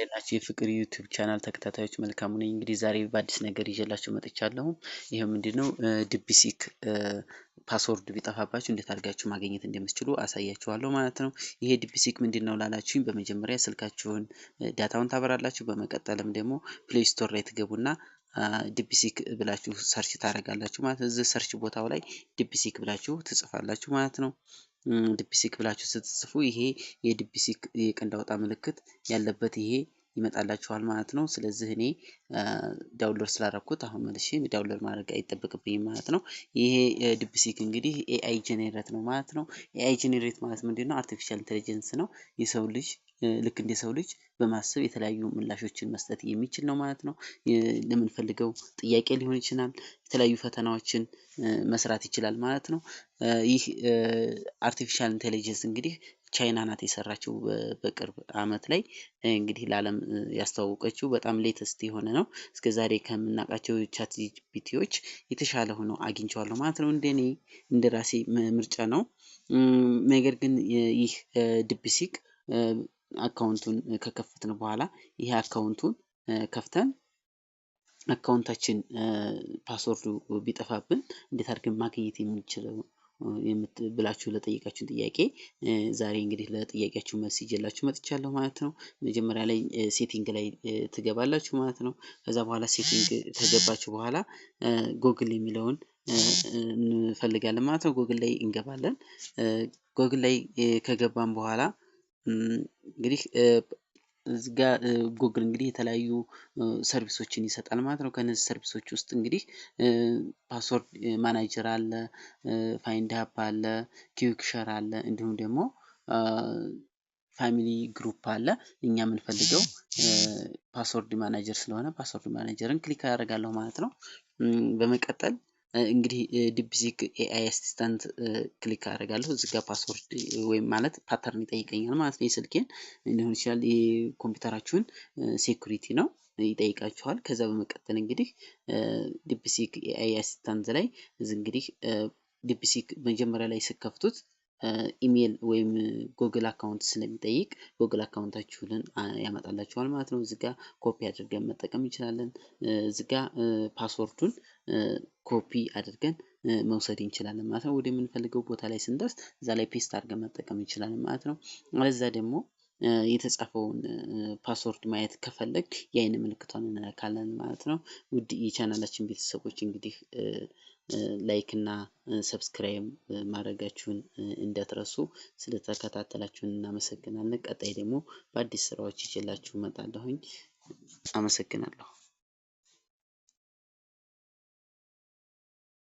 እንደናችሁ የፍቅር ዩቲዩብ ቻናል ተከታታዮች መልካሙ ነኝ። እንግዲህ ዛሬ በአዲስ ነገር ይዤላችሁ መጥቻለሁ። ይሄው ምንድነው ዲፕሲክ ፓስወርድ ቢጠፋባችሁ እንዴት አድርጋችሁ ማግኘት እንደምትችሉ አሳያችኋለሁ ማለት ነው። ይሄ ዲፕሲክ ምንድነው ላላችሁኝ በመጀመሪያ ስልካችሁን ዳታውን ታበራላችሁ። በመቀጠልም ደግሞ ፕሌይ ስቶር ላይ ትገቡና ዲፕሲክ ብላችሁ ሰርች ታደርጋላችሁ ማለት ነው። እዚህ ሰርች ቦታው ላይ ዲፕሲክ ብላችሁ ትጽፋላችሁ ማለት ነው። ዲፕሲክ ብላችሁ ስትጽፉ ይሄ የዲፕሲክ የቀንድ አውጣ ምልክት ያለበት ይሄ ይመጣላችኋል ማለት ነው። ስለዚህ እኔ ዳውንሎድ ስላደረኩት አሁን መልሼ ዳውንሎድ ማድረግ አይጠበቅብኝም ማለት ነው። ይሄ ዲፕሲክ እንግዲህ ኤአይ ጄኔሬት ነው ማለት ነው። ኤአይ ጄኔሬት ማለት ምንድነው? አርቲፊሻል ኢንተለጀንስ ነው። የሰው ልጅ ልክ እንደ ሰው ልጅ በማሰብ የተለያዩ ምላሾችን መስጠት የሚችል ነው ማለት ነው። ለምንፈልገው ጥያቄ ሊሆን ይችላል፣ የተለያዩ ፈተናዎችን መስራት ይችላል ማለት ነው። ይህ አርቲፊሻል ኢንተለጀንስ እንግዲህ ቻይና ናት የሰራችው በቅርብ አመት ላይ እንግዲህ ለዓለም ያስተዋወቀችው በጣም ሌተስት የሆነ ነው። እስከዛሬ ከምናውቃቸው ቻት ጂፒቲዎች የተሻለ ሆኖ አግኝቼዋለሁ ማለት ነው። እንደኔ እንደራሴ ምርጫ ነው። ነገር ግን ይህ ዲፕሲክ አካውንቱን ከከፈትን በኋላ ይሄ አካውንቱን ከፍተን አካውንታችን ፓስወርዱ ቢጠፋብን እንዴት አድርገን ማግኘት የምንችለው ብላችሁ ለጠየቃችሁን ጥያቄ ዛሬ እንግዲህ ለጥያቄያችሁ መልስ ይዤላችሁ መጥቻለሁ ማለት ነው። መጀመሪያ ላይ ሴቲንግ ላይ ትገባላችሁ ማለት ነው። ከዛ በኋላ ሴቲንግ ከገባችሁ በኋላ ጎግል የሚለውን እንፈልጋለን ማለት ነው። ጎግል ላይ እንገባለን። ጎግል ላይ ከገባን በኋላ እንግዲህ እዚህ ጋር ጉግል እንግዲህ የተለያዩ ሰርቪሶችን ይሰጣል ማለት ነው። ከነዚህ ሰርቪሶች ውስጥ እንግዲህ ፓስወርድ ማናጀር አለ፣ ፋይንድ አፕ አለ፣ ኪዊክ ሸር አለ፣ እንዲሁም ደግሞ ፋሚሊ ግሩፕ አለ። እኛ የምንፈልገው ፓስወርድ ማናጀር ስለሆነ ፓስወርድ ማናጀርን ክሊክ አደርጋለሁ ማለት ነው። በመቀጠል እንግዲህ ዲፕሲክ ኤአይ አሲስታንት ክሊክ አደርጋለሁ። እዚህ ጋር ፓስወርድ ወይም ማለት ፓተርን ይጠይቀኛል ማለት ነው። የስልኬን ሊሆን ይችላል፣ የኮምፒውተራችሁን ሴኩሪቲ ነው ይጠይቃችኋል። ከዛ በመቀጠል እንግዲህ ዲፕሲክ ኤአይ አሲስታንት ላይ እዚህ እንግዲህ ዲፕሲክ መጀመሪያ ላይ ስከፍቱት ኢሜል ወይም ጎግል አካውንት ስለሚጠይቅ ጎግል አካውንታችሁን ያመጣላችኋል ማለት ነው። እዚህ ጋር ኮፒ አድርገን መጠቀም እንችላለን። እዚህ ጋር ፓስወርዱን ኮፒ አድርገን መውሰድ እንችላለን ማለት ነው። ወደምንፈልገው ቦታ ላይ ስንደርስ እዛ ላይ ፔስት አድርገን መጠቀም እንችላለን ማለት ነው። አለዛ ደግሞ የተጻፈውን ፓስወርድ ማየት ከፈለግ የአይን ምልክቷን እንነካለን ማለት ነው። ውድ የቻናላችን ቤተሰቦች እንግዲህ ላይክ እና ሰብስክራይብ ማድረጋችሁን እንዳትረሱ። ስለተከታተላችሁን እናመሰግናለን። ቀጣይ ደግሞ በአዲስ ስራዎች ይዤላችሁ እመጣለሁኝ። አመሰግናለሁ።